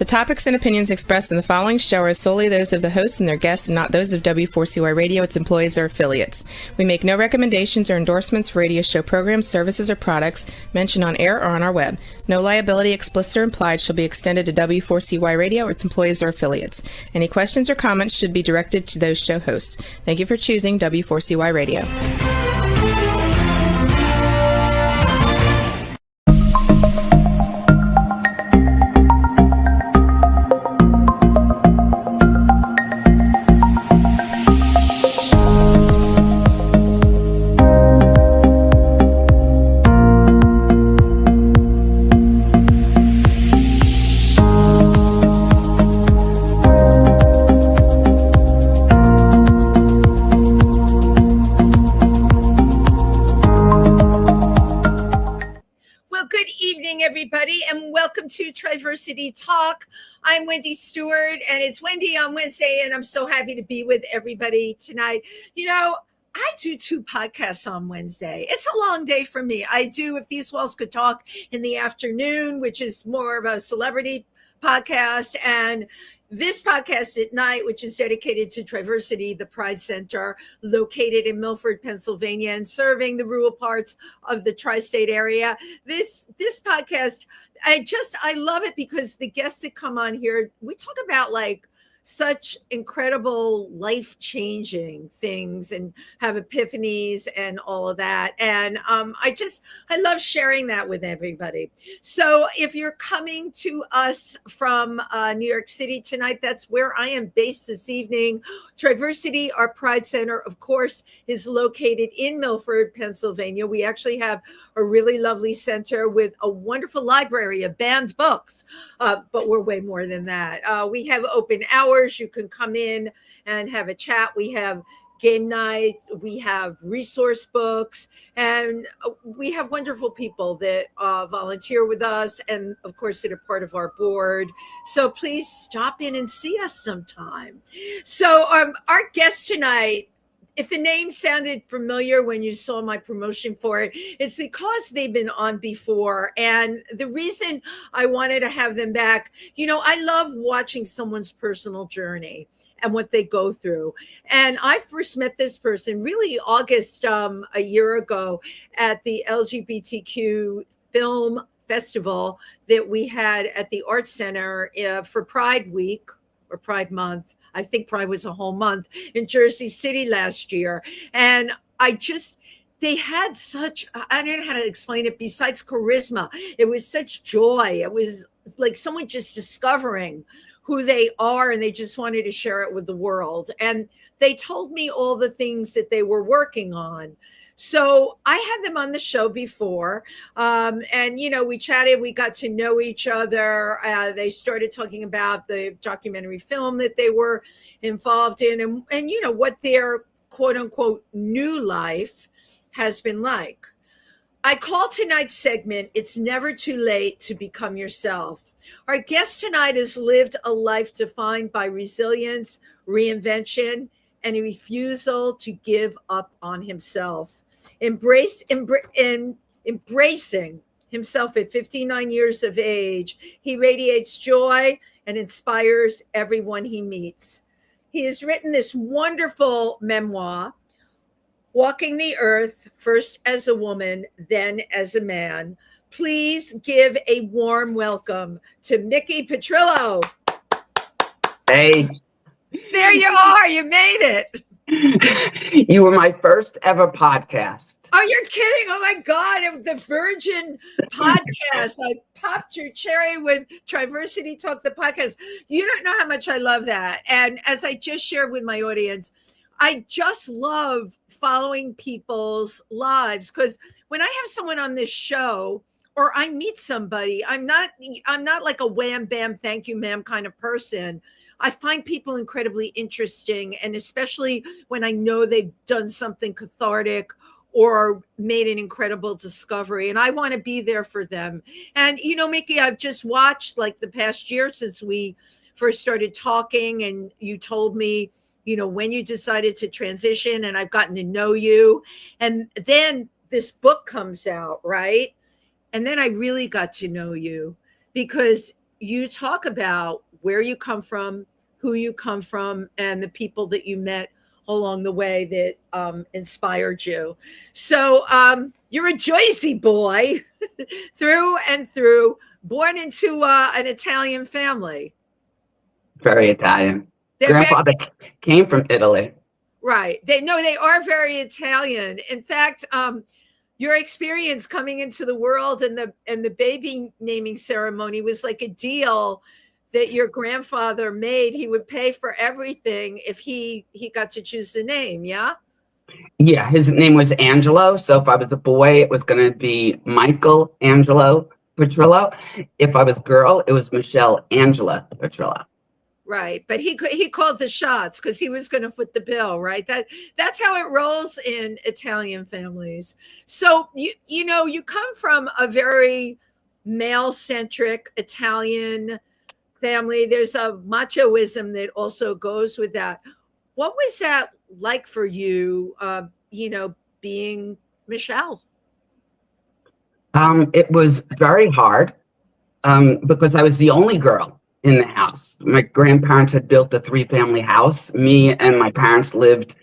topics and opinions expressed in the following show are solely those of the host and their guests and not those of W4CY Radio, its employees, or affiliates. We make no recommendations or endorsements for radio show programs, services, or products mentioned on air or on our web. No liability, explicit or implied, shall be extended to W4CY Radio or its employees or affiliates. Any questions or comments should be directed to those show hosts. Thank you for choosing W4CY Radio. Everybody, and welcome to Triversity Talk. I'm Wendy Stewart, and it's Wendy on Wednesday, and I'm so happy to be with everybody tonight. You know, I do 2 podcasts on Wednesday. It's a long day for me. I do If These Walls Could Talk in the afternoon, which is more of a celebrity podcast, and this podcast at night, which is dedicated to Triversity, the Pride Center, located in Milford, Pennsylvania, and serving the rural parts of the tri-state area. This podcast, I love it because the guests that come on here, we talk about like such incredible life-changing things and have epiphanies and all of that. And I love sharing that with everybody. So if you're coming to us from New York City tonight, that's where I am based this evening. Triversity, our Pride Center, of course, is located in Milford, Pennsylvania. We actually have a really lovely center with a wonderful library of banned books, but we're way more than that. We have open hours. You can come in and have a chat. We have game nights, we have resource books, and we have wonderful people that volunteer with us and, of course, that are part of our board. So please stop in and see us sometime. So our guest tonight, if the name sounded familiar when you saw my promotion for it, it's because they've been on before. And the reason I wanted to have them back, you know, I love watching someone's personal journey and what they go through. And I first met this person really August a year ago at the LGBTQ film festival that we had at the Art Center for Pride Week or Pride Month. I think Pride was a whole month in Jersey City last year. And they had such, I don't know how to explain it besides charisma. It was such joy. It was like someone just discovering who they are, and they just wanted to share it with the world. And they told me all the things that they were working on. So I had them on the show before, and, you know, we chatted, we got to know each other. They started talking about the documentary film that they were involved in and, you know, what their quote unquote new life has been like. I call tonight's segment, It's Never Too Late to Become Yourself. Our guest tonight has lived a life defined by resilience, reinvention, and a refusal to give up on himself. Embracing himself at 59 years of age, he radiates joy and inspires everyone he meets. He has written this wonderful memoir, Walking the Earth, first as a woman, then as a man. Please give a warm welcome to Micky Petrillo. Hey. There you are. You made it. You were my first ever podcast. Oh, you're kidding. Oh, my God. It was the Virgin podcast. I popped your cherry with Triversity Talk, the podcast. You don't know how much I love that. And as I just shared with my audience, I just love following people's lives, because when I have someone on this show or I meet somebody, I'm not like a wham, bam, thank you, ma'am kind of person. I find people incredibly interesting, and especially when I know they've done something cathartic or made an incredible discovery, and I want to be there for them. And, you know, Micky, I've just watched like the past year since we first started talking, and you told me, you know, when you decided to transition, and I've gotten to know you. And then this book comes out, right? And then I really got to know you, because you talk about where you come from, who you come from, and the people that you met along the way that inspired you. So you're a Jersey boy through and through, born into an Italian family. Very Italian. They're Grandfather came from Italy. Right. They are very Italian. In fact, your experience coming into the world and the baby naming ceremony was like a deal that your grandfather made. He would pay for everything if he got to choose the name. Yeah. Yeah, his name was Angelo. So if I was a boy, it was going to be Michael Angelo Petrillo. If I was a girl, it was Michelle Angela Petrillo. Right, but he called the shots because he was going to foot the bill, right? That's how it rolls in Italian families. So you come from a very male-centric Italian family. There's a machoism that also goes with that. What was that like for you? Being Michelle. It was very hard because I was the only girl in the house. My grandparents had built a 3-family house. Me and my parents lived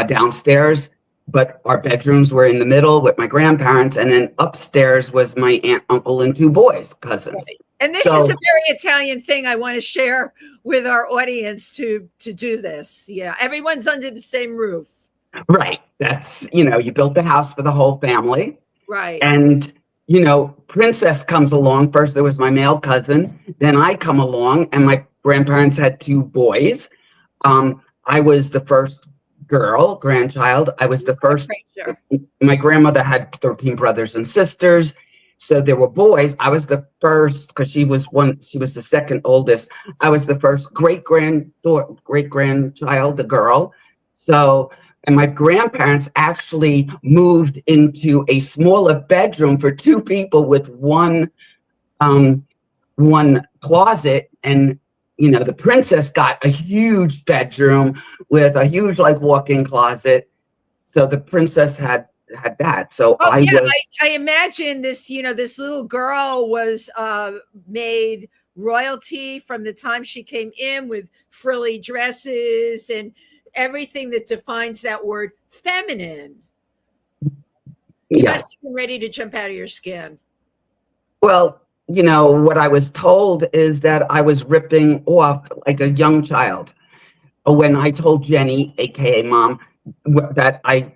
downstairs, but our bedrooms were in the middle with my grandparents, and then upstairs was my aunt, uncle, and 2 boys, cousins. Right. And this is a very Italian thing I want to share with our audience to do this. Yeah, everyone's under the same roof. Right. That's, you built the house for the whole family. Right. And Princess comes along. First, there was my male cousin. Then I come along, and my grandparents had 2 boys. I was the first grandchild. I was the first. My grandmother had 13 brothers and sisters. So there were boys. I was the first because she was the second oldest. I was the first great grandchild, the girl. So, and my grandparents actually moved into a smaller bedroom for 2 people with one closet. And, the princess got a huge bedroom with a huge, walk-in closet. So the princess had that. So I imagine this, this little girl was made royalty from the time she came in with frilly dresses and everything that defines that word feminine. You must have been ready to jump out of your skin. Well, what I was told is that I was ripping off like a young child. When I told Jenny, aka Mom, that I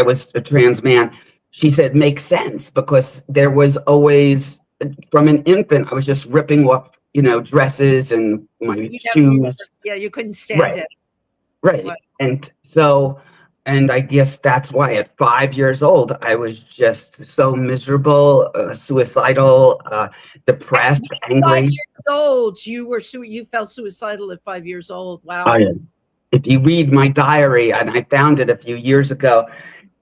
was a trans man, she said, makes sense, because there was always, from an infant, I was just ripping off, dresses and my shoes. You couldn't stand it. Right. And I guess that's why at 5 years old, I was just so miserable, suicidal, depressed, angry. 5 years old, you felt suicidal at 5 years old. Wow. Oh, yeah. If you read my diary, and I found it a few years ago,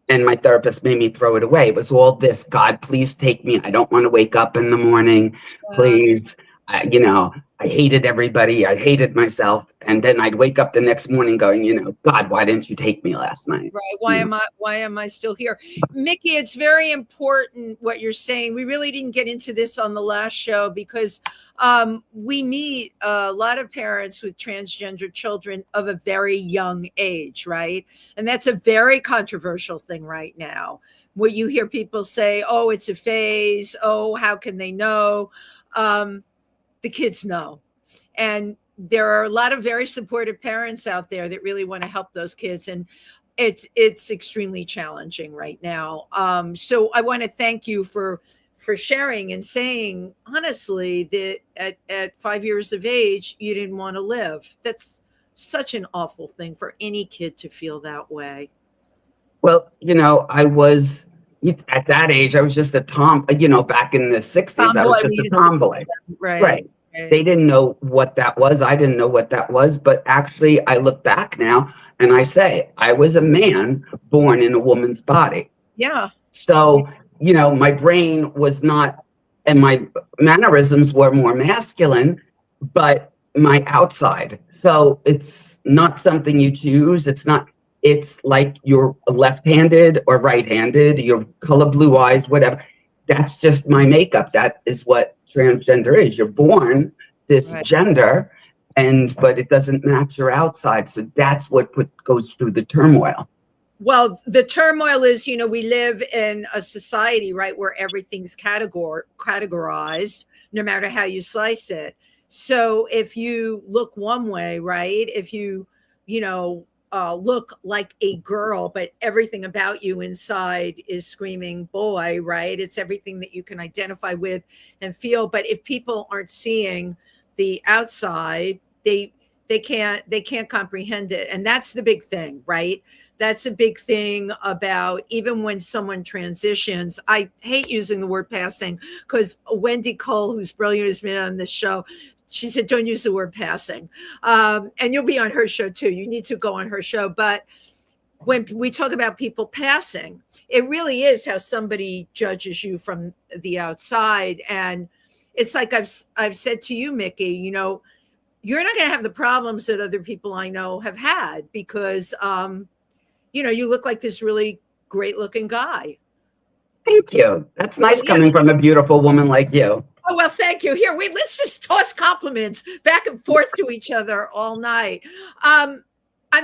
and my therapist made me throw it away. It was all this: God, please take me. I don't want to wake up in the morning. Please. I hated everybody. I hated myself. And then I'd wake up the next morning going, God, why didn't you take me last night? Right. Why am I still here? Micky, it's very important what you're saying. We really didn't get into this on the last show because we meet a lot of parents with transgender children of a very young age, right? And that's a very controversial thing right now. Where you hear people say, oh, it's a phase. Oh, how can they know? The kids know. And there are a lot of very supportive parents out there that really want to help those kids. And it's extremely challenging right now. So I want to thank you for sharing and saying, honestly, that at 5 years of age, you didn't want to live. That's such an awful thing for any kid to feel that way. Well, I was, at that age, I was just a back in the 60s, I was just a tomboy. Right. They didn't know what that was. I didn't know what that was. But actually, I look back now and I say, I was a man born in a woman's body. Yeah. So, my brain was not, and my mannerisms were more masculine, but my outside. So it's not something you choose. It's like you're left-handed or right-handed, your color blue eyes, whatever. that's just my makeup. That is what transgender is. You're born this gender, but it doesn't match your outside. So that's what goes through the turmoil. Well, the turmoil is, we live in a society, right, where everything's categorized, no matter how you slice it. So if you look one way, right, if you look like a girl, but everything about you inside is screaming boy, right? It's everything that you can identify with and feel. But if people aren't seeing the outside, they can't comprehend it. And that's the big thing, right? That's a big thing about even when someone transitions. I hate using the word passing because Wendy Cole, who's brilliant, has been on this show. She said, don't use the word passing. And you'll be on her show too. You need to go on her show. But when we talk about people passing, it really is how somebody judges you from the outside. And it's like I've said to you, Mickey, you're not going to have the problems that other people I know have had because, you look like this really great looking guy. Thank you. That's nice coming from a beautiful woman like you. Oh, well, thank you. Here, let's just toss compliments back and forth to each other all night. I'm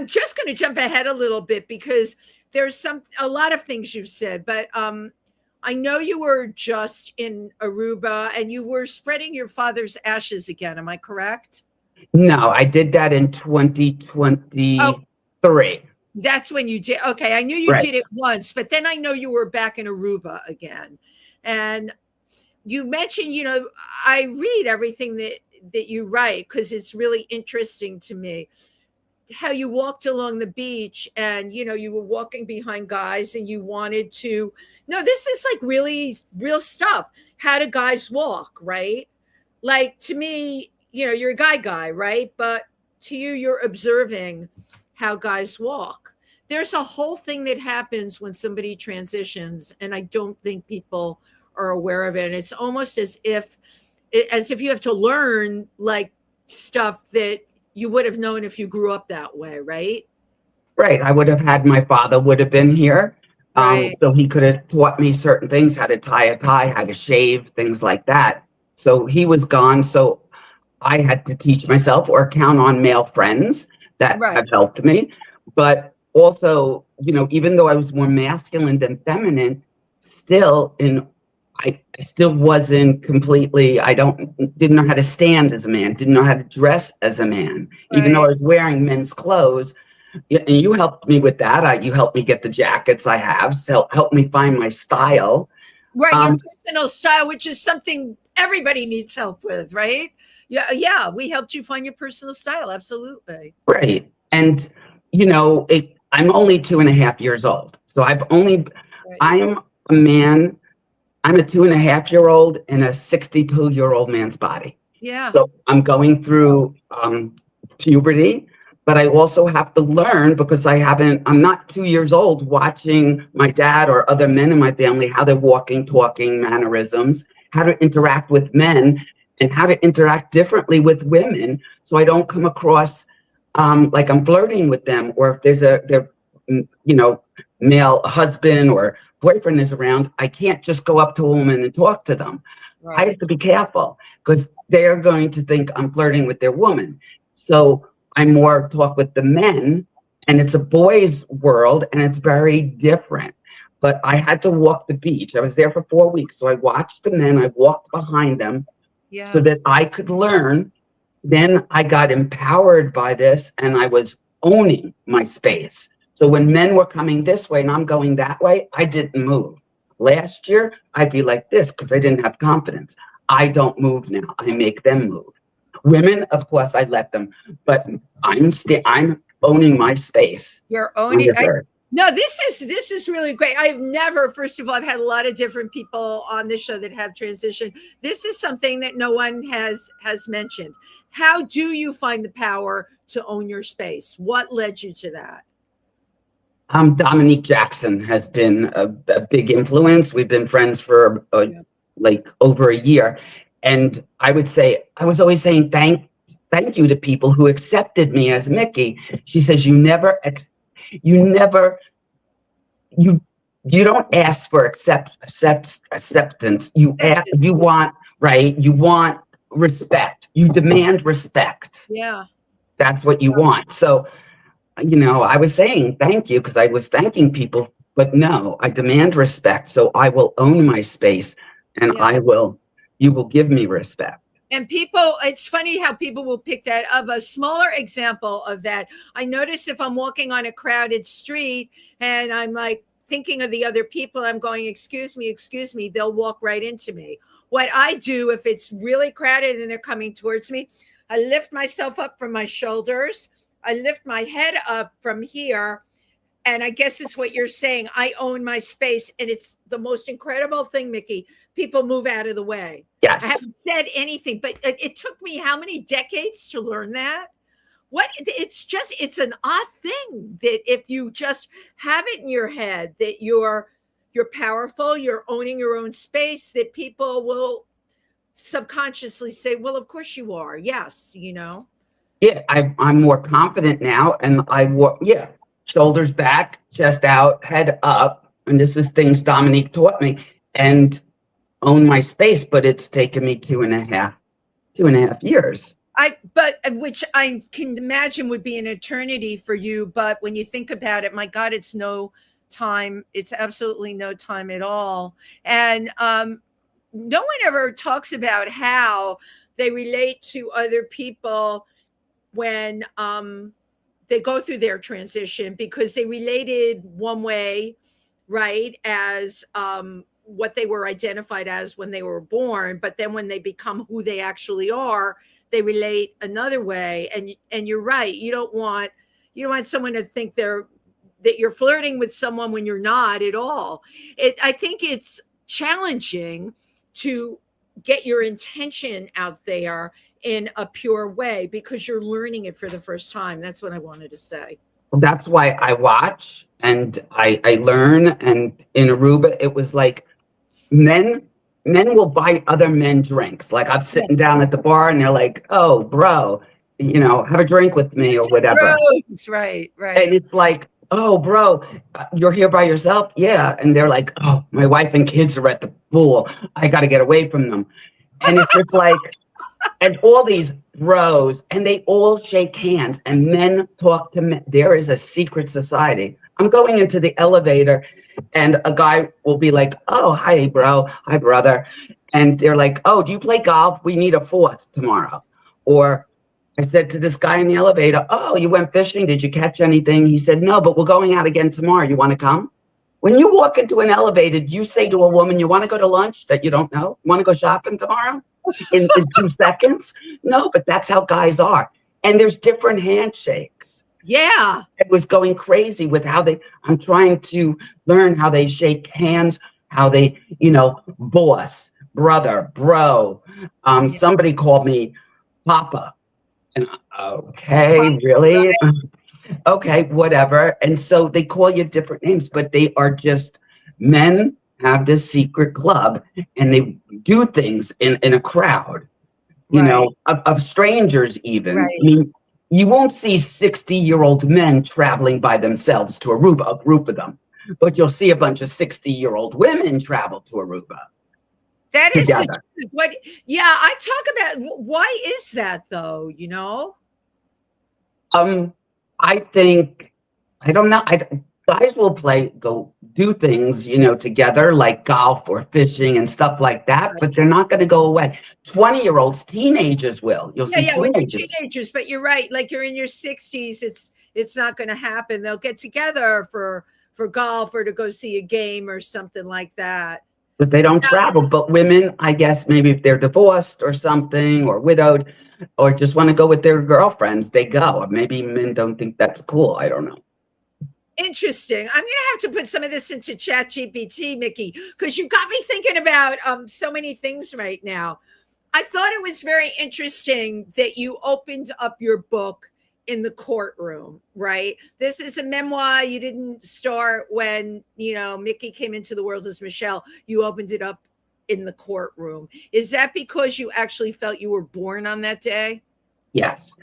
just going to jump ahead a little bit because there's a lot of things you've said, but I know you were just in Aruba and you were spreading your father's ashes again. Am I correct? No, I did that in 2023. Oh, that's when you did. Okay, I knew you did it once, but then I know you were back in Aruba again. And you mentioned, I read everything that you write because it's really interesting to me how you walked along the beach and, you were walking behind guys and you wanted to, this is like really real stuff. How do guys walk, right? Like to me, you're a guy, right? But to you, you're observing how guys walk. There's a whole thing that happens when somebody transitions, and I don't think people are aware of it. And it's almost as if you have to learn like stuff that you would have known if you grew up that way, right? Right. I would have had my father would have been here. So he could have taught me certain things, how to tie a tie, how to shave, things like that. So he was gone. So I had to teach myself or count on male friends that have helped me. But also, even though I was more masculine than feminine, I still wasn't completely, didn't know how to stand as a man, didn't know how to dress as a man, even though I was wearing men's clothes. And you helped me with that. You helped me get the jackets I have, so helped me find my style. Right, your personal style, which is something everybody needs help with, right? Yeah, we helped you find your personal style, absolutely. Right. And, I'm only 2.5 years old. So I'm a man. I'm a 2.5-year-old in a 62-year-old man's body. Yeah. So I'm going through puberty, but I also have to learn because I'm not 2 years old watching my dad or other men in my family, how they're walking, talking, mannerisms, how to interact with men and how to interact differently with women. So I don't come across like I'm flirting with them, or if there's their male husband or boyfriend is around, I can't just go up to a woman and talk to them. Right. I have to be careful because they're going to think I'm flirting with their woman. So I more talk with the men, and it's a boys' world, and it's very different. But I had to walk the beach. I was there for 4 weeks. So I watched the men, I walked behind them so that I could learn. Then I got empowered by this, and I was owning my space. So when men were coming this way and I'm going that way, I didn't move. Last year, I'd be like this because I didn't have confidence. I don't move now. I make them move. Women, of course, I let them, but I'm owning my space. You're owning it. No, this is really great. First of all, I've had a lot of different people on this show that have transitioned. This is something that no one has mentioned. How do you find the power to own your space? What led you to that? Dominique Jackson has been a big influence. We've been friends for over a year. And I would say, I was always saying thank you to people who accepted me as you don't ask for acceptance. You want, right? You want respect. You demand respect. Yeah. That's what you want. So, I was saying thank you because I was thanking people, but no, I demand respect. So I will own my space and you will give me respect. And people, it's funny how people will pick that up. A smaller example of that, I notice if I'm walking on a crowded street and I'm like thinking of the other people, I'm going, excuse me, they'll walk right into me. What I do if it's really crowded and they're coming towards me, I lift myself up from my shoulders. I lift my head up from here. And I guess it's what you're saying. I own my space. And it's the most incredible thing, Mickey. People move out of the way. Yes. I haven't said anything, but it took me how many decades to learn that? It's an odd thing that if you just have it in your head that you're powerful, you're owning your own space, that people will subconsciously say, well, of course you are. Yes, Yeah, I'm more confident now. And shoulders back, chest out, head up. And this is things Dominique taught me. And own my space, but it's taken me 2.5 years. Which I can imagine would be an eternity for you. But when you think about it, my God, it's no time. It's absolutely no time at all. And no one ever talks about how they relate to other people when they go through their transition, because they related one way, right, as what they were identified as when they were born, but then when they become who they actually are, they relate another way. And you're right, you don't want someone to think that you're flirting with someone when you're not at all. I think it's challenging to get your intention out there in a pure way because you're learning it for the first time. That's what I wanted to say. That's why I watch and I learn. And in Aruba, it was like men will buy other men drinks. Like I'm sitting down at the bar and they're like, oh, bro, have a drink with me or whatever. Gross. Right. And it's like, oh, bro, you're here by yourself? Yeah. And they're like, oh, my wife and kids are at the pool. I got to get away from them. And it's just like, and all these bros, and they all shake hands, and men talk to men. There is a secret society. I'm going into the elevator, and a guy will be like, oh, hi, bro. Hi, brother. And they're like, oh, do you play golf? We need a fourth tomorrow. Or I said to this guy in the elevator, oh, you went fishing? Did you catch anything? He said, no, but we're going out again tomorrow. You want to come? When you walk into an elevator, do you say to a woman, you want to go to lunch that you don't know? You want to go shopping tomorrow? In 2 seconds? No, but that's how guys are. And there's different handshakes. Yeah. It was going crazy with I'm trying to learn how they shake hands, how they, boss, brother, bro. Somebody called me Papa. And okay, really? Okay, whatever. And so they call you different names, but they are just men have this secret club and they do things in a crowd, of strangers even. Right. I mean, you won't see 60-year-old men traveling by themselves to Aruba, a group of them, but you'll see a bunch of 60-year-old women travel to Aruba. That is together. I talk about why is that though, I think, I don't know. Guys will go do things, together like golf or fishing and stuff like that, but they're not going to go away. 20-year-olds, teenagers will. You'll see when you're teenagers, but you're right. Like you're in your 60s, it's not going to happen. They'll get together for golf or to go see a game or something like that. But they don't travel. But women, I guess maybe if they're divorced or something or widowed or just want to go with their girlfriends, they go. Or maybe men don't think that's cool. I don't know. Interesting. I'm going to have to put some of this into ChatGPT, Mickey, because you got me thinking about so many things right now. I thought it was very interesting that you opened up your book in the courtroom, right? This is a memoir. You didn't start when, Mickey came into the world as Michelle. You opened it up in the courtroom. Is that because you actually felt you were born on that day? Yes.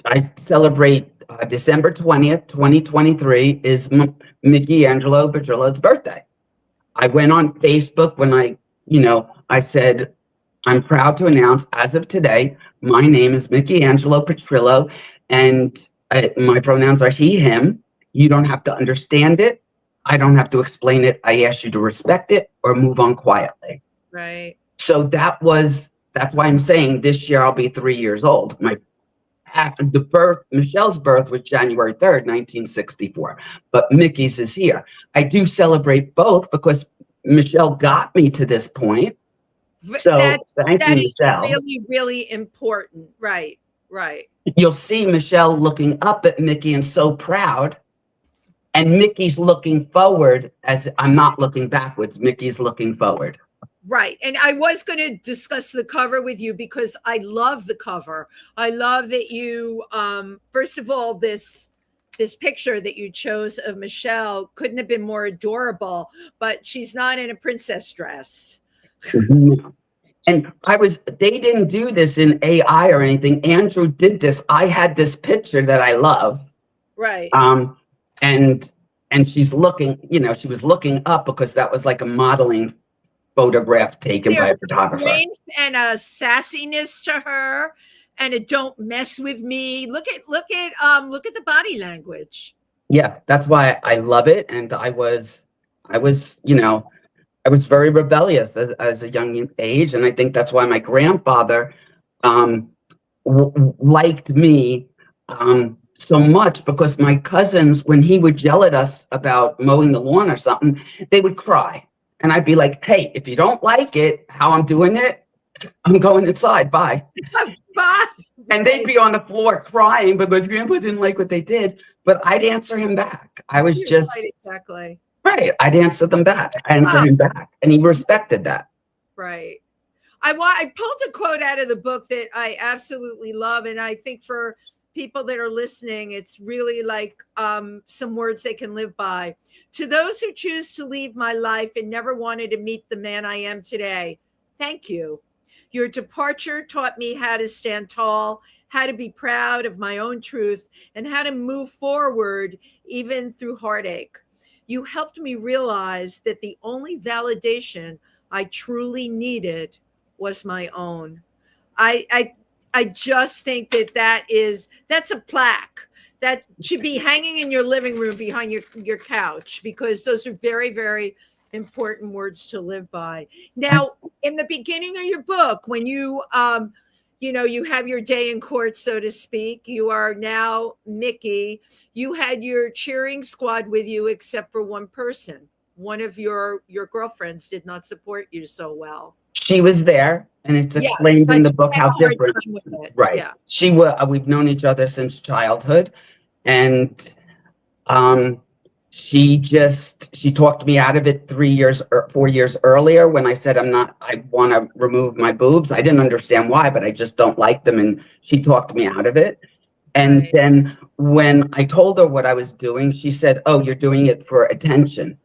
I celebrate December 20th, 2023 is Mickey Petrillo's birthday. I went on Facebook when I said, I'm proud to announce as of today, my name is Mickey Petrillo, and my pronouns are he, him. You don't have to understand it. I don't have to explain it. I ask you to respect it or move on quietly. Right. So that's why I'm saying this year I'll be 3 years old. Michelle's birth was January 3rd, 1964, but Mickey's is here. I do celebrate both because Michelle got me to this point. So thank you, Michelle. Really, really important. Right. You'll see Michelle looking up at Mickey and so proud. And Mickey's looking forward as I'm not looking backwards. Mickey's looking forward. Right. And I was going to discuss the cover with you because I love the cover. I love that you, first of all, this picture that you chose of Michelle couldn't have been more adorable, but she's not in a princess dress. And they didn't do this in AI or anything. Andrew did this. I had this picture that I love. Right. And she's looking, she was looking up because that was like a modeling photograph taken by a photographer. And a sassiness to her and a don't mess with me. Look at the body language. Yeah, that's why I love it. And I was very rebellious as a young age. And I think that's why my grandfather liked me so much, because my cousins, when he would yell at us about mowing the lawn or something, they would cry. And I'd be like, hey, if you don't like it, how I'm doing it, I'm going inside. Bye. Bye. And they'd be on the floor crying because Grandpa didn't like what they did. But I'd answer him back. I was just right, exactly right. I'd answer them back. I answer him back, and he respected that. Right. I pulled a quote out of the book that I absolutely love, and I think for people that are listening, it's really like some words they can live by. To those who choose to leave my life and never wanted to meet the man I am today, thank you. Your departure taught me how to stand tall, how to be proud of my own truth, and how to move forward even through heartache. You helped me realize that the only validation I truly needed was my own. I just think that's a plaque that should be hanging in your living room behind your couch, because those are very, very important words to live by. Now, in the beginning of your book, when you have your day in court, so to speak, you are now Mickey. You had your cheering squad with you, except for one person. One of your girlfriends did not support you so well. She was there, and it's explained in the book how different. Right. Yeah. We've known each other since childhood, and she talked me out of it 4 years earlier when I said I want to remove my boobs. I didn't understand why, but I just don't like them, and she talked me out of it. And then when I told her what I was doing, she said, "Oh, you're doing it for attention."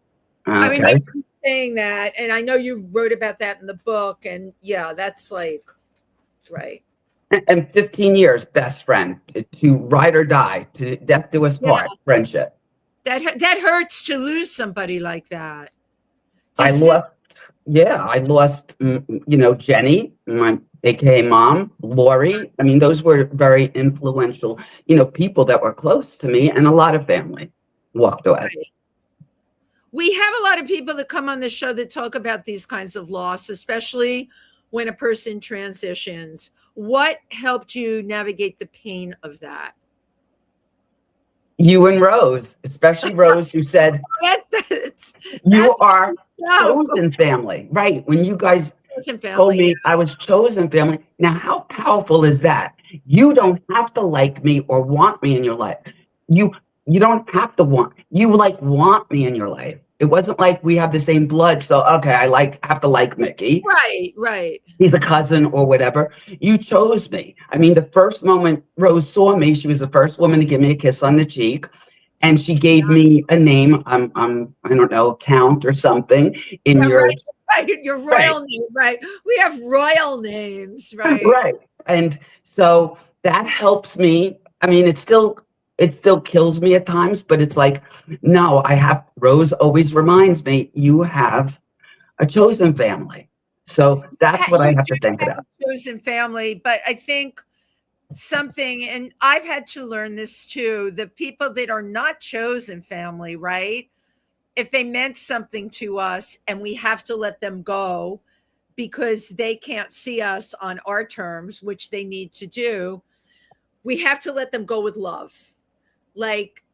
Okay. I remember you saying that, and I know you wrote about that in the book, and yeah, that's like, right. And 15 years, best friend, to ride or die, to death do us part, friendship. That hurts to lose somebody like that. I lost, Jenny, my AKA mom, Lori. I mean, those were very influential, people that were close to me, and a lot of family walked away. Right. We have a lot of people that come on the show that talk about these kinds of loss, especially when a person transitions. What helped you navigate the pain of that? You and Rose, especially Rose, who said, you are chosen family. Right. When you guys told me I was chosen family. Now, how powerful is that? You don't have to like me or want me in your life. You don't have to want me in your life. It wasn't like we have the same blood, so okay, have to like Mickey. Right. He's a cousin or whatever. You chose me. I mean, the first moment Rose saw me, she was the first woman to give me a kiss on the cheek, and she gave me a name. I don't know, Count or something in your royal name, right? We have royal names, right? Right, and so that helps me. I mean, it still kills me at times, but it's like, no, Rose always reminds me, you have a chosen family. So that's what I have to think about. Chosen family, but I think something, and I've had to learn this too, the people that are not chosen family, right? If they meant something to us and we have to let them go because they can't see us on our terms, which they need to do, we have to let them go with love. Like,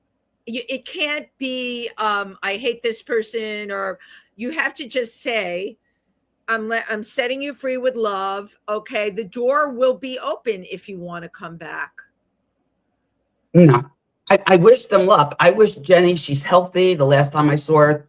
it can't be, I hate this person, or you have to just say, I'm setting you free with love. Okay, the door will be open if you want to come back. No, I wish them luck. I wish Jenny, she's healthy. The last time I saw her,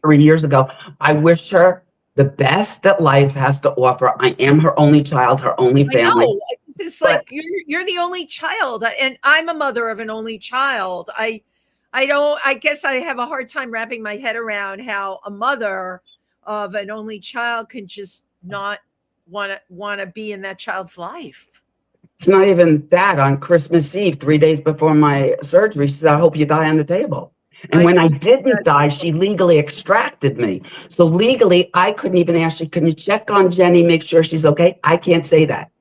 3 years ago, I wish her the best that life has to offer. I am her only child, her only family. I know. It's like you're the only child, and I'm a mother of an only child. I guess I have a hard time wrapping my head around how a mother of an only child can just not want to be in that child's life. It's not even that. On Christmas Eve, 3 days before my surgery, she said, I hope you die on the table. And when I didn't die, she legally extracted me. So legally, I couldn't even ask you, can you check on Jenny, make sure she's okay? I can't say that.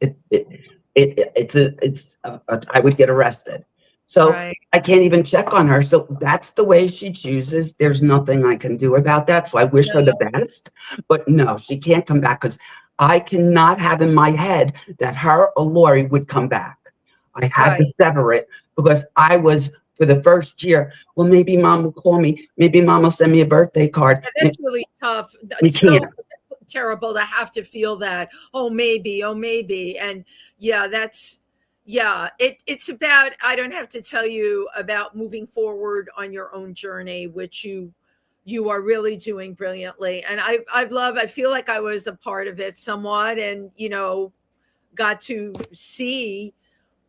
I would get arrested. So I can't even check on her. So that's the way she chooses. There's nothing I can do about that. So I wish her the best, but no, she can't come back, because I cannot have in my head that her or Lori would come back. I had to sever it, because I was, for the first year, well, maybe mom will call me. Maybe mom will send me a birthday card. Yeah, that's really tough. It's so terrible to have to feel that. Oh, maybe. And it's about, I don't have to tell you about moving forward on your own journey, which you are really doing brilliantly. And I feel like I was a part of it somewhat, and, got to see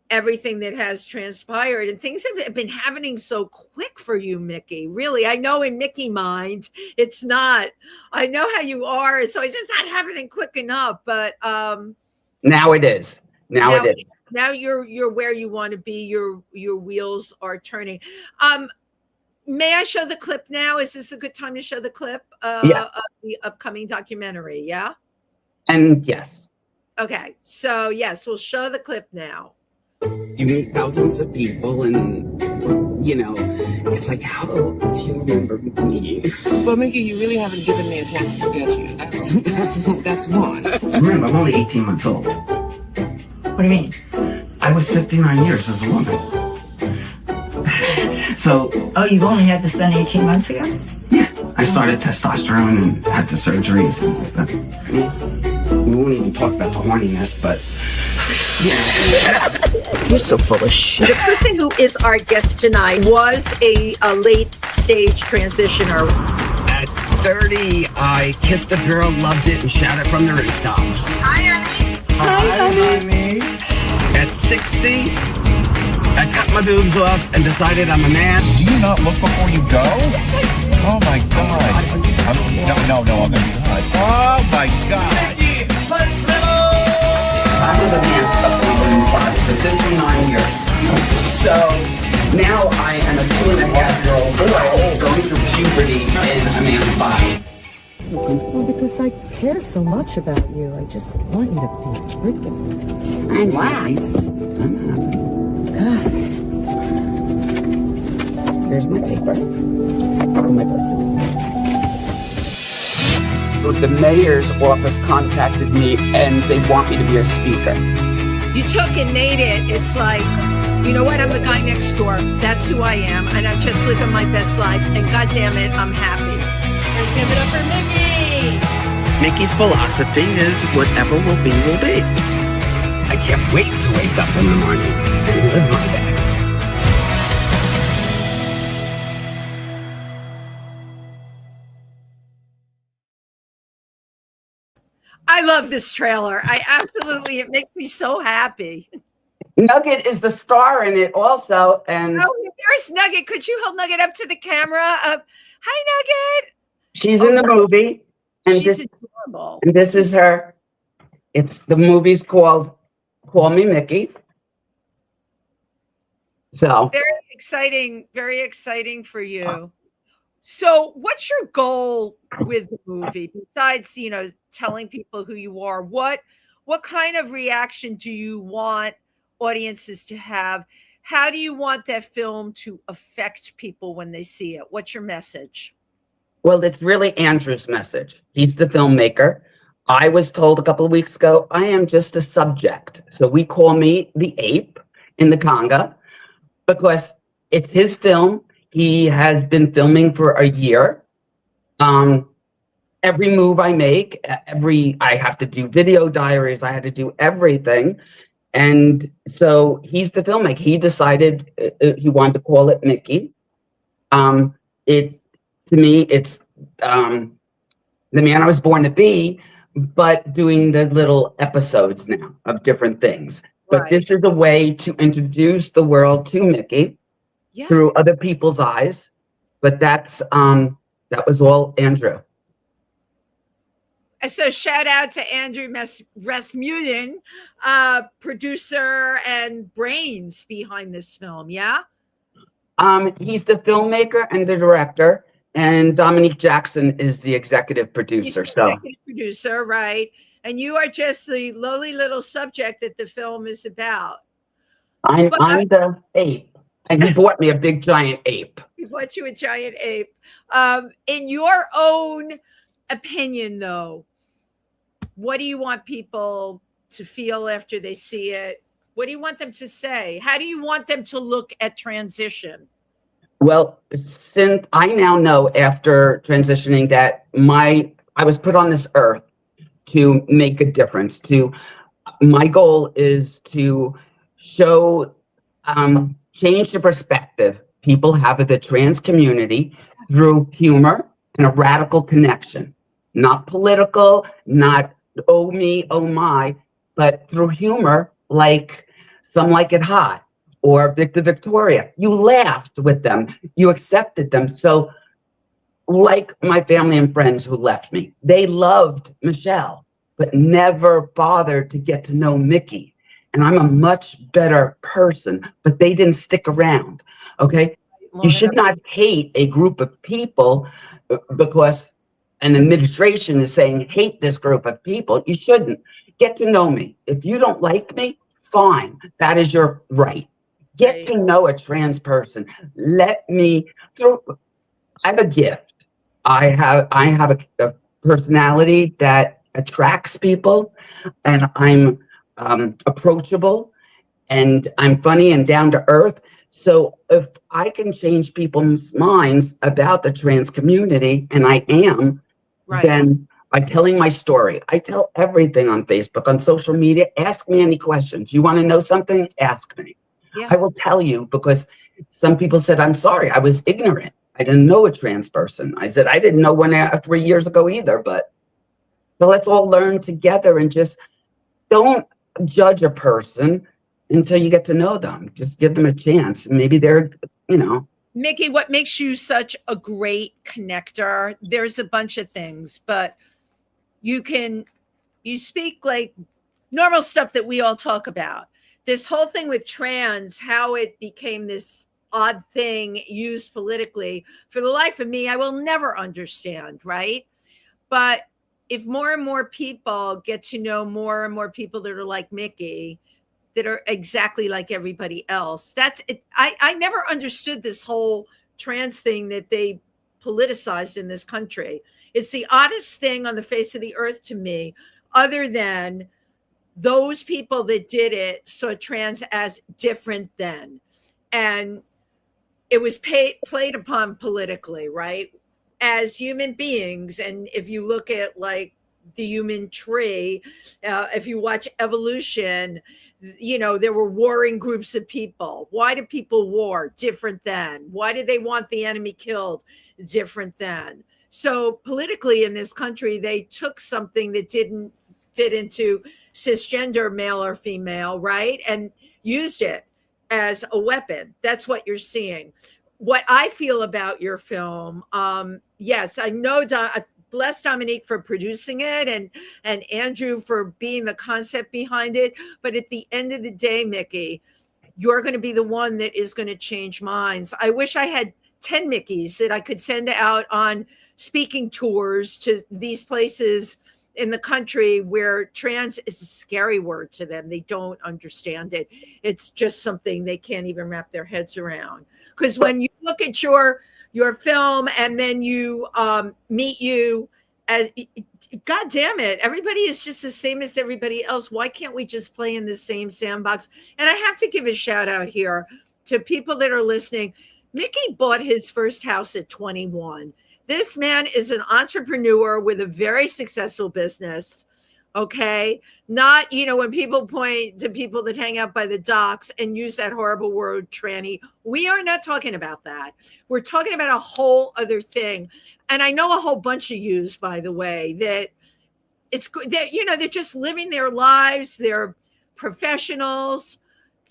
everything that has transpired, and things have been happening so quick for you, Micky. Really, I know in Micky mind, it's not. I know how you are. It's always, it's not happening quick enough, but now it is. Now it is. Now you're where you want to be. Your wheels are turning. May I show the clip now? Is this a good time to show the clip of the upcoming documentary? Yeah. And yes. Okay. So yes, we'll show the clip now. You meet thousands of people, and it's like, how do you remember me? Well, Micky, you really haven't given me a chance to forget you. That's one. Remember, I'm only 18 months old. What do you mean? I was 59 years as a woman. So. Oh, you've only had this done 18 months ago? Yeah. I started testosterone and had the surgeries and like that. We won't even talk about the horniness, but. Yeah. You're so full of shit. The person who is our guest tonight was a late stage transitioner. At 30, I kissed a girl, loved it, and shouted from the rooftops. Hi, honey. Hi, honey. At 60, I cut my boobs off and decided I'm a man. Do you not look before you go? Oh my God. No, I'm gonna be hot. Oh my God. I was a man stuck in a woman's body for 59 years. So now I am a 2.5-year-old boy going through puberty in a man's body. Well, because I care so much about you. I just want you to be freaking relaxed. I'm happy. God. Here's my paper. My person. The mayor's office contacted me, and they want me to be a speaker. You took and made it. It's like, you know what? I'm the guy next door. That's who I am, and I'm just living my best life. And God damn it, I'm happy. Let's give it up for Micky. Micky's philosophy is whatever will be, will be. I can't wait to wake up in the morning and live my day. I love this trailer. It makes me so happy. Nugget is the star in it also. And there's Nugget. Could you hold Nugget up to the camera? Hi, Nugget. She's in the movie. And she's adorable. And this is her. The movie's called Call Me Micky. So very exciting for you. So what's your goal with the movie besides, telling people who you are? What kind of reaction do you want audiences to have? How do you want that film to affect people when they see it? What's your message? well, it's really Andrew's message. He's the filmmaker. I was told a couple of weeks ago, I am just a subject. So we call me the ape in the conga because it's his film. He has been filming for a year. Every move I make, I have to do video diaries. I had to do everything. And so he's the filmmaker. He decided he wanted to call it Mickey. To me, it's the man I was born to be, but doing the little episodes now of different things. But Right. this is a way to introduce the world to Mickey through other people's eyes. But that was all Andrew. So shout out to Andrew Rasmussen, producer and brains behind this film. Yeah. He's the filmmaker and the director, and Dominique Jackson is the executive producer. He's the executive producer, right? And you are just the lowly little subject that the film is about. I'm the ape, and he bought me a big giant ape. He bought you a giant ape. In your own opinion, though, what do you want people to feel after they see it? What do you want them to say? How do you want them to look at transition? Well, since I now know after transitioning that I was put on this earth to make a difference. My goal is to show, change the perspective people have of the trans community through humor and a radical connection. Not political, not oh me, oh my, but through humor, like Some Like It Hot or Victor Victoria. You laughed with them, you accepted them. So, like my family and friends who left me, they loved Michelle, but never bothered to get to know Mickey. And I'm a much better person, but they didn't stick around. Okay. You should not hate a group of people because an administration is saying, hate this group of people. You shouldn't. Get to know me. If you don't like me, fine. That is your right. Get to know a trans person. I have a gift. I have a personality that attracts people, and I'm approachable, and I'm funny and down to earth. So if I can change people's minds about the trans community, and I am, then by telling my story, I tell everything on Facebook, on social media. Ask me any questions. You want to know something? Ask me. Yeah. I will tell you, because some people said, I'm sorry, I was ignorant. I didn't know a trans person. I said, I didn't know one 3 years ago either. But so let's all learn together and just don't judge a person until you get to know them. Just give them a chance. Maybe they're, Mickey, what makes you such a great connector? There's a bunch of things, but you speak like normal stuff that we all talk about. This whole thing with trans, how it became this odd thing used politically, for the life of me, I will never understand, right? But if more and more people get to know more and more people that are like Mickey, that are exactly like everybody else, that's it. I never understood this whole trans thing that they politicized in this country. It's the oddest thing on the face of the earth to me, other than those people that did it saw trans as different than, and it was played upon politically, right? As human beings. And if you look at like the human tree, if you watch evolution, there were warring groups of people. Why do people war? Different than. Why did they want the enemy killed? Different than. So politically in this country, they took something that didn't fit into cisgender male or female, right? And used it as a weapon. That's what you're seeing. What I feel about your film, yes, I know bless Dominique for producing it and Andrew for being the concept behind it. But at the end of the day, Mickey, you're going to be the one that is going to change minds. I wish I had 10 Mickeys that I could send out on speaking tours to these places in the country where trans is a scary word to them. They don't understand it. It's just something they can't even wrap their heads around. Because when you look at your film and then you meet you as, God damn it, everybody is just the same as everybody else. Why can't we just play in the same sandbox? And I have to give a shout out here to people that are listening. Mickey bought his first house at 21. This man is an entrepreneur with a very successful business. Okay. Not, when people point to people that hang out by the docks and use that horrible word tranny, we are not talking about that. We're talking about a whole other thing. And I know a whole bunch of yous, by the way, that they're just living their lives. They're professionals.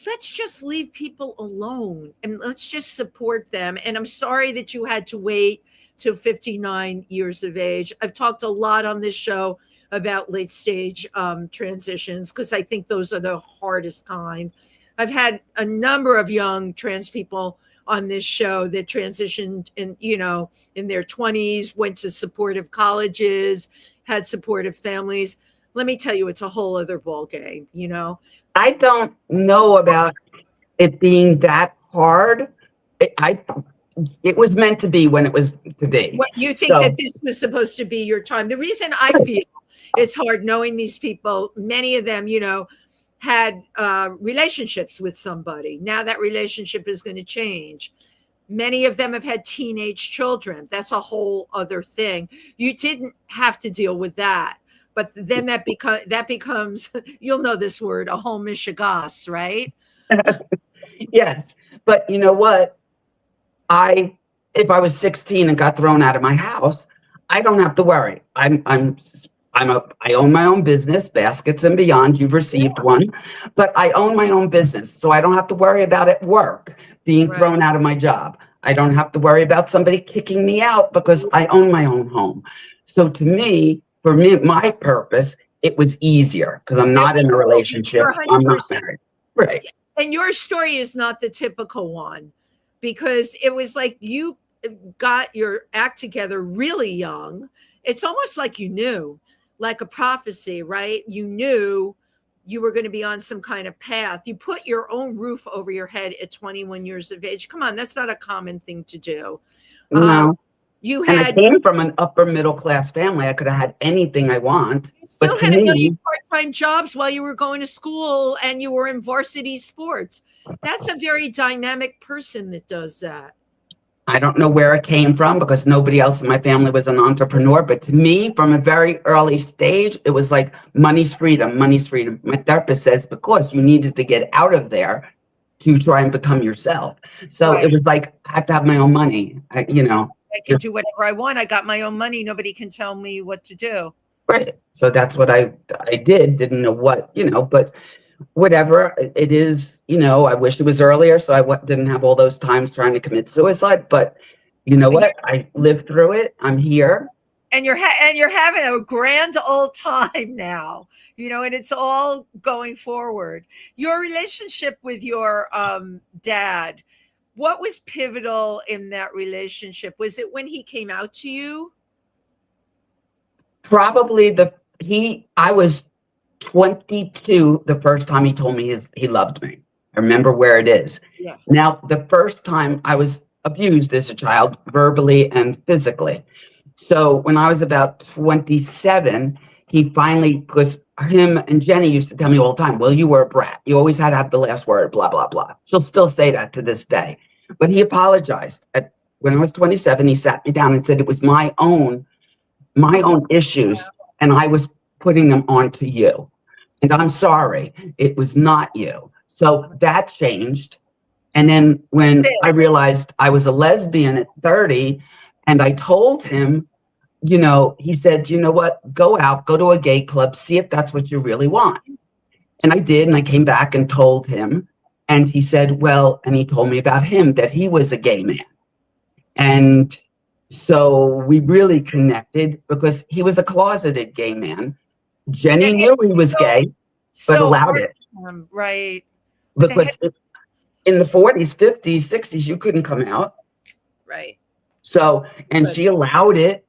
Let's just leave people alone and let's just support them. And I'm sorry that you had to wait till 59 years of age. I've talked a lot on this show about late stage transitions because I think those are the hardest kind. I've had a number of young trans people on this show that transitioned in their 20s, went to supportive colleges, had supportive families. Let me tell you, it's a whole other ballgame, I don't know about it being that hard. It was meant to be when it was to be. What you think that this was supposed to be your time? The reason I feel it's hard knowing these people, many of them, had relationships with somebody. Now that relationship is going to change. Many of them have had teenage children. That's a whole other thing. You didn't have to deal with that. But then that becomes, you'll know this word, a whole mishigas, right? Yes. But you know what? If I was 16 and got thrown out of my house, I don't have to worry. I own my own business, Baskets and Beyond. You've received one, but I own my own business. So I don't have to worry about at work being thrown out of my job. I don't have to worry about somebody kicking me out because I own my own home. So for me, my purpose, it was easier because I'm not in a relationship. I'm not married. Right. And your story is not the typical one because it was like you got your act together really young. It's almost like you knew, like a prophecy, right? You knew you were going to be on some kind of path. You put your own roof over your head at 21 years of age. Come on, that's not a common thing to do. No. I came from an upper middle class family. I could have had anything I want. You still had a million part-time jobs while you were going to school and you were in varsity sports. That's a very dynamic person that does that. I don't know where it came from because nobody else in my family was an entrepreneur. But to me, from a very early stage, it was like money's freedom, money's freedom. My therapist says, because you needed to get out of there to try and become yourself. So It was like, I have to have my own money, I can do whatever I want. I got my own money. Nobody can tell me what to do. Right. So that's what I did. Didn't know what, but whatever it is, I wish it was earlier. So I didn't have all those times trying to commit suicide. But you know what? I lived through it. I'm here. And you're having a grand old time now, and it's all going forward. Your relationship with your dad, what was pivotal in that relationship? Was it when he came out to you? Probably I was 22 the first time he told me he loved me. I remember where it is. Yeah. Now, the first time I was abused as a child, verbally and physically. So when I was about 27, he finally, because him and Jenny used to tell me all the time, well, you were a brat. You always had to have the last word, blah, blah, blah. She'll still say that to this day. But he apologized. When I was 27, he sat me down and said it was my own issues, and I was putting them onto you. And I'm sorry, it was not you. So that changed. And then when I realized I was a lesbian at 30, and I told him, he said, you know what, go out, go to a gay club, see if that's what you really want. And I did, and I came back and told him. And he said, well, and he told me about him, that he was a gay man. And so we really connected because he was a closeted gay man. Jenny knew he was gay, but allowed it. Right. Because in the 40s, 50s, 60s, you couldn't come out. Right. So, and she allowed it.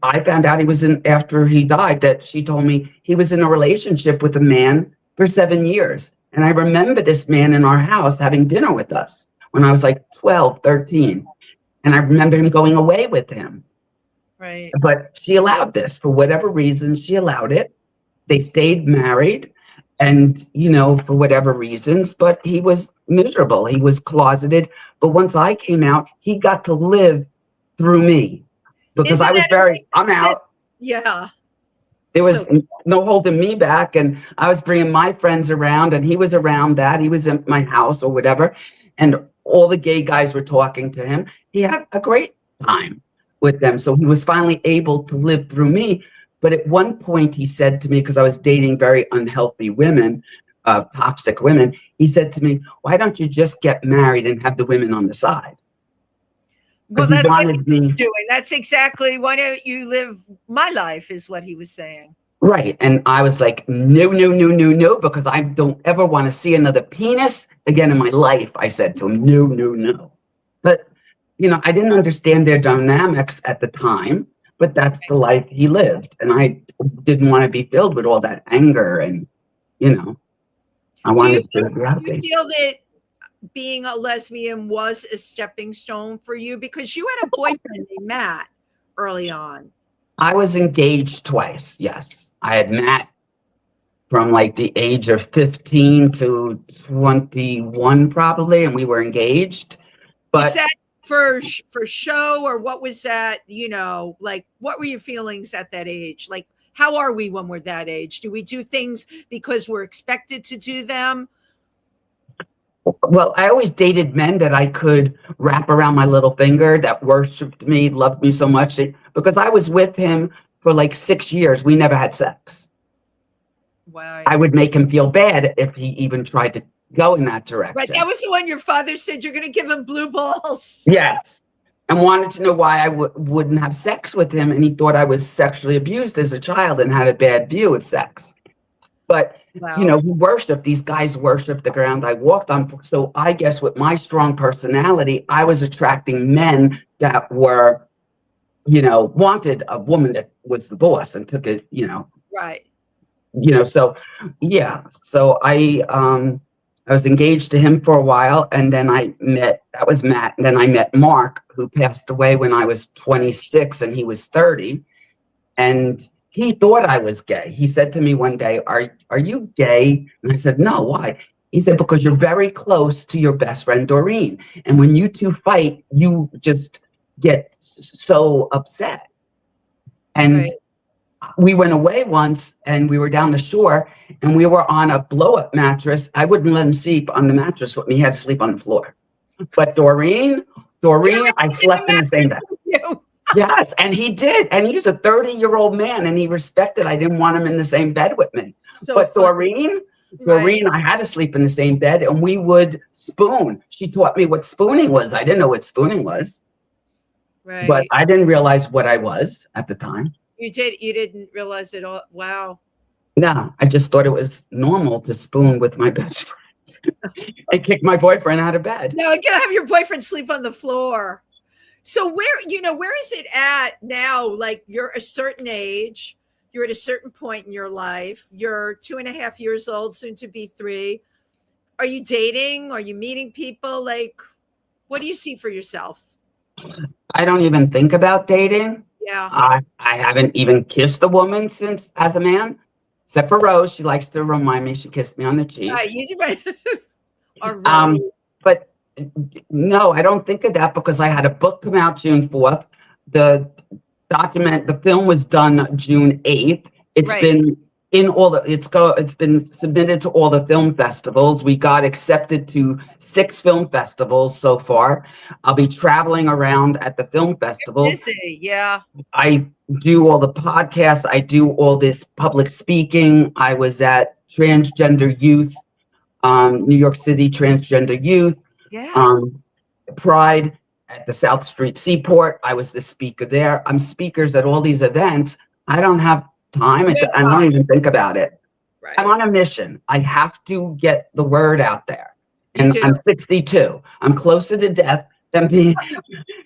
I found out he was after he died, that she told me he was in a relationship with a man for 7 years. And I remember this man in our house having dinner with us when I was like 12, 13. And I remember him going away with him. Right. But she allowed this for whatever reason. She allowed it. They stayed married and, for whatever reasons, but he was miserable. He was closeted. But once I came out, he got to live through me because I'm out. Yeah. There was no holding me back. And I was bringing my friends around and he was around that. He was in my house or whatever. And all the gay guys were talking to him. He had a great time with them. So he was finally able to live through me. But at one point he said to me, because I was dating very unhealthy women, toxic women, he said to me, why don't you just get married and have the women on the side? Well, that's what he's doing. That's exactly, why don't you live my life, is what he was saying. Right. And I was like, no, because I don't ever want to see another penis again in my life. I said to him, no. But, I didn't understand their dynamics at the time, but that's the life he lived. And I didn't want to be filled with all that anger and, I wanted to be happy. Do you feel that being a lesbian was a stepping stone for you? Because you had a boyfriend named Matt early on. I was engaged twice. Yes. I had Matt from like the age of 15 to 21 probably. And we were engaged, but was that for show, or what was that? Like, what were your feelings at that age? Like, how are we when we're that age? Do we do things because we're expected to do them? Well, I always dated men that I could wrap around my little finger, that worshiped me, loved me so much, because I was with him for like 6 years. We never had sex. Wow. I would make him feel bad if he even tried to go in that direction. Right. That was the one your father said you're going to give him blue balls. Yes. And wanted to know why I wouldn't have sex with him. And he thought I was sexually abused as a child and had a bad view of sex. But, wow. We worship, these guys worship the ground I walked on. So I guess with my strong personality, I was attracting men that were, wanted a woman that was the boss and took it, Right. So, yeah. So I was engaged to him for a while, and then that was Matt. And then I met Mark, who passed away when I was 26 and he was 30. And he thought I was gay. He said to me one day, are you gay? And I said, no, why? He said, because you're very close to your best friend, Doreen. And when you two fight, you just get so upset. And right. We went away once and we were down the shore and we were on a blow-up mattress. I wouldn't let him sleep on the mattress with me. He had to sleep on the floor. But Doreen, I slept in the same bed. Yes, and he did. And he's a 30-year-old man and he respected I didn't want him in the same bed with me. So but Doreen, I had to sleep in the same bed and we would spoon. She taught me what spooning was. I didn't know what spooning was. Right. But I didn't realize what I was at the time. You didn't realize it all. Wow. No, I just thought it was normal to spoon with my best friend. I kicked my boyfriend out of bed. No, you gotta have your boyfriend sleep on the floor. So where is it at now? Like, you're a certain age, you're at a certain point in your life, you're 2.5 years old, soon to be 3. Are you dating? Are you meeting people? Like, what do you see for yourself? I don't even think about dating. Yeah. I haven't even kissed a woman since as a man, except for Rose. She likes to remind me she kissed me on the cheek. But no, I don't think of that because I had a book come out June 4th. The film was done June 8th. It's been it's been submitted to all the film festivals. We got accepted to 6 film festivals so far. I'll be traveling around at the film festivals. Yeah. I do all the podcasts. I do all this public speaking. I was at Transgender Youth, New York City Transgender Youth, Pride at the South Street Seaport. I was the speaker there. I'm speakers at all these events. I don't have time. I don't even think about it. Right. I'm on a mission. I have to get the word out there. And do. I'm 62. I'm closer to death than being.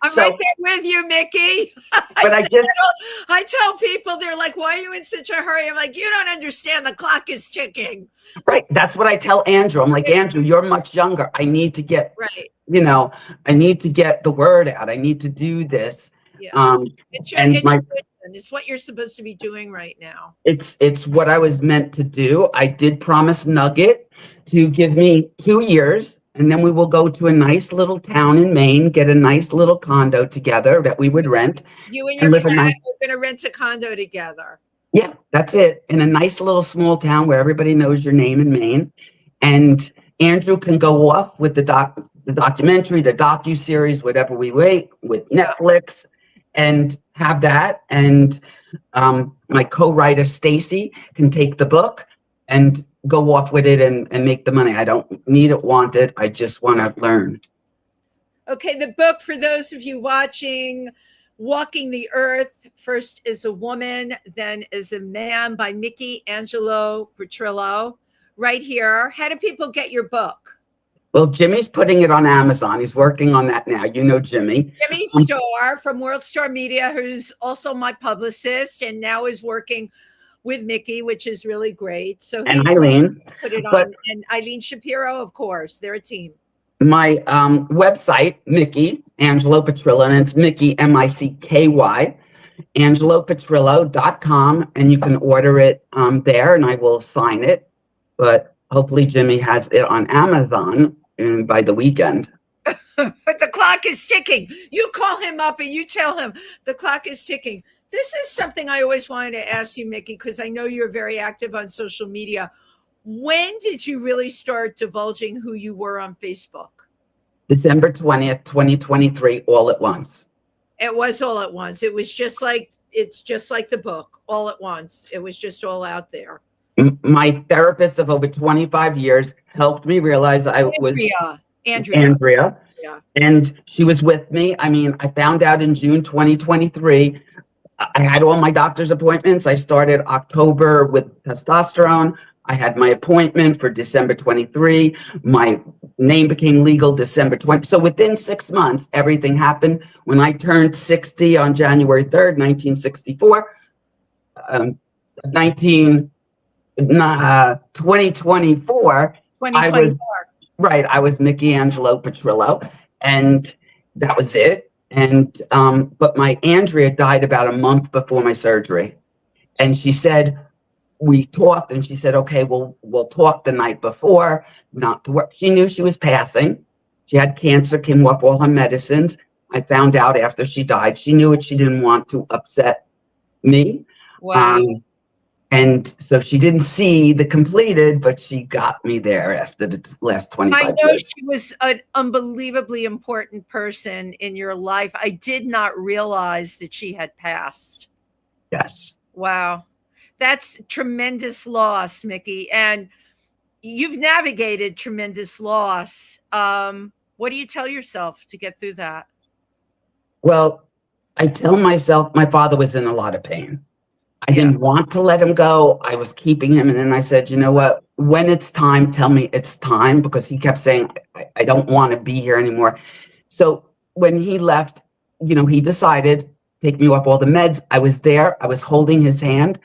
I'm So, right there with you, Mickey. but I tell people, they're like, why are you in such a hurry? I'm like, you don't understand. The clock is ticking. right. That's what I tell Andrew. I'm like, Andrew, you're much younger. I need to get, Right. I need to get the word out. I need to do this. Yeah. It's what you're supposed to be doing right now. It's what I was meant to do. I did promise Nugget to give me 2 years, and then we will go to a nice little town in Maine, get a nice little condo together that we would rent. You and your cat are going to rent a condo together. Yeah, that's it. In a nice little small town where everybody knows your name in Maine. And Andrew can go off with the documentary, the docu-series, whatever we wait, with Netflix, and have that. And my co-writer, Stacy, can take the book and go off with it and make the money. I don't need it, want it. I just want to learn. Okay, the book, for those of you watching, Walking the Earth, first as a woman, then as a man, by Micky Petrillo, right here. How do people get your book? Well, Jimmy's putting it on Amazon. He's working on that now. You know Jimmy. Jimmy Starr from World Star Media, who's also my publicist and now is working with Mickey, which is really great. So and Eileen. Put it on. And Eileen Shapiro, of course. They're a team. My website, Micky Angelo Petrillo, and it's Micky, Micky, AngeloPetrillo.com, and you can order it there, and I will sign it. But hopefully Jimmy has it on Amazon by the weekend. But the clock is ticking. You call him up and you tell him the clock is ticking. This is something I always wanted to ask you, Micky, because I know you're very active on social media. When did you really start divulging who you were on Facebook? December 20th, 2023, all at once. It was all at once. It was it's just like the book, all at once. It was just all out there. My therapist of over 25 years helped me realize Andrea. Yeah. And she was with me. I mean, I found out in June 2023. I had all my doctor's appointments. I started October with testosterone. I had my appointment for December 23. My name became legal December 20. So within 6 months, everything happened. When I turned 60 on January 3rd, 1964, 2024, I was Micky Angelo Petrillo, and that was it. And but my Andrea died about a month before my surgery, and she said, we talked, and she said, okay, we'll talk the night before, not to work. She knew she was passing. She had cancer, came off all her medicines. I found out after she died. She knew it. She didn't want to upset me. Wow. And so she didn't see the completed, but she got me there after the last 25 years. I know she was an unbelievably important person in your life. I did not realize that she had passed. Yes. Wow. That's tremendous loss, Micky. And you've navigated tremendous loss. What do you tell yourself to get through that? Well, I tell myself my father was in a lot of pain. I didn't want to let him go. I was keeping him. And then I said, you know what? When it's time, tell me it's time, because he kept saying, I don't want to be here anymore. So when he left, he decided, take me off all the meds. I was there. I was holding his hand.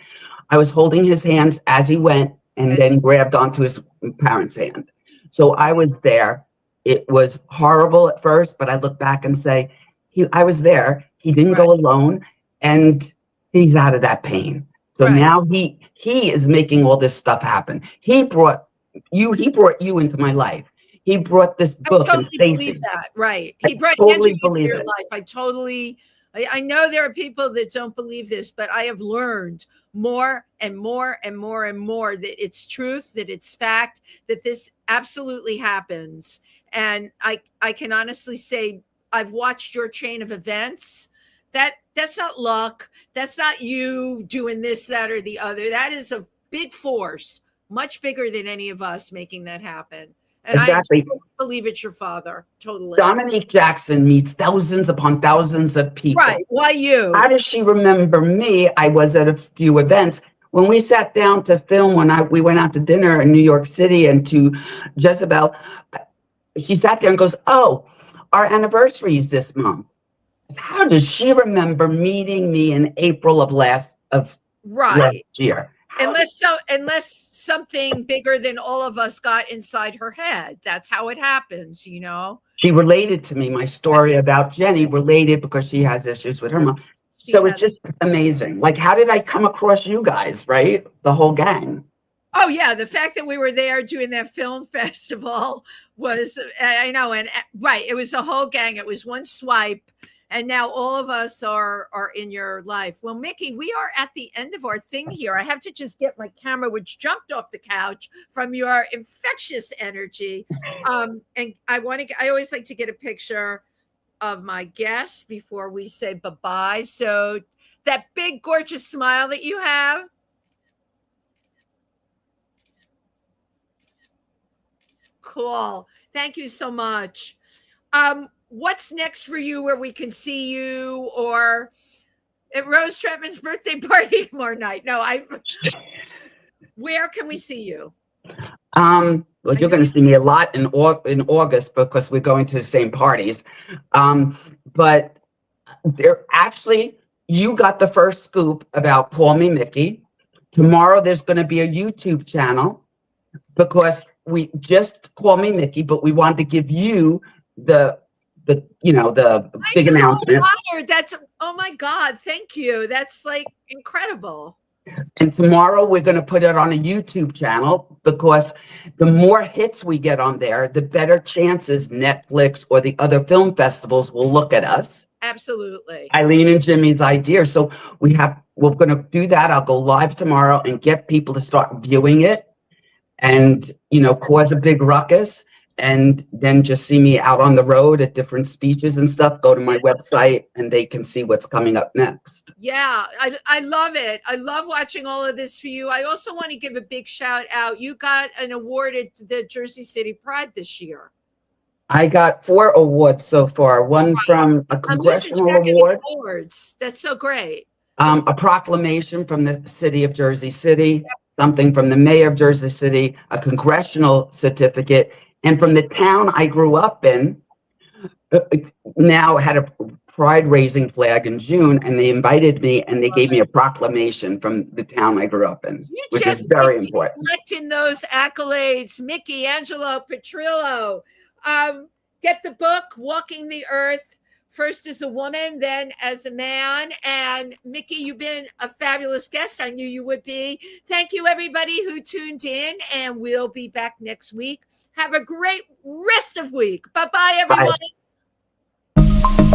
I was holding his hands as he went, and then grabbed onto his parents' hand. So I was there. It was horrible at first, but I look back and say, I was there. He didn't go alone, and he's out of that pain. So now he is making all this stuff happen. He brought you into my life. He brought this book. I totally believe that. Right. He brought you into your life. I know there are people that don't believe this, but I have learned more and more and more and more that it's truth, that it's fact, that this absolutely happens. And I can honestly say I've watched your chain of events. That's not luck. That's not you doing this, that, or the other. That is a big force, much bigger than any of us making that happen. And exactly. I believe it's your father. Totally. Dominique Jackson meets thousands upon thousands of people. Right. Why you? How does she remember me? I was at a few events. When we sat down to film, we went out to dinner in New York City and to Jezebel, she sat there and goes, "Oh, our anniversary is this month." How does she remember meeting me in April of last Right. year? Unless something bigger than all of us got inside her head. That's how it happens, you know. She related to me. My story about Jenny related because she has issues with her mom. She So it's had just amazing. Like, how did I come across you guys, right? The whole gang. Oh yeah, the fact that we were there doing that film festival was, I know, and right, it was a whole gang. It was one swipe, and now all of us are in your life. Well, Micky, we are at the end of our thing here. I have to just get my camera, which jumped off the couch from your infectious energy. And I always like to get a picture of my guests before we say bye-bye. So that big, gorgeous smile that you have. Cool. Thank you so much. What's next for you where we can see you, or at Rose Trentman's birthday party tomorrow night? No, where can we see you? Well, you're going to see me a lot in August because we're going to the same parties. But you got the first scoop about Call Me Micky. Tomorrow there's going to be a YouTube channel because we just Call Me Micky, but we wanted to give you the big announcement. That's, oh my God, thank you. That's like incredible. And tomorrow we're going to put it on a YouTube channel because the more hits we get on there, the better chances Netflix or the other film festivals will look at us. Absolutely. Eileen and Jimmy's idea. So we're going to do that. I'll go live tomorrow and get people to start viewing it and, cause a big ruckus. And then just see me out on the road at different speeches and stuff. Go to my website and they can see what's coming up next. Yeah, I love it. I love watching all of this for you. I also want to give a big shout out. You got an award at the Jersey City Pride this year. I got 4 awards so far. One from a congressional award. Awards. That's so great. A proclamation from the city of Jersey City, something from the mayor of Jersey City, a congressional certificate. And from the town I grew up in, now had a pride raising flag in June, and they invited me and they gave me a proclamation from the town I grew up in, which is very important. Collecting those accolades, Micky Petrillo. Get the book, Walking the Earth, first as a woman, then as a man. And Micky, you've been a fabulous guest. I knew you would be. Thank you, everybody who tuned in, and we'll be back next week. Have a great rest of week. Bye-bye, everyone. Bye.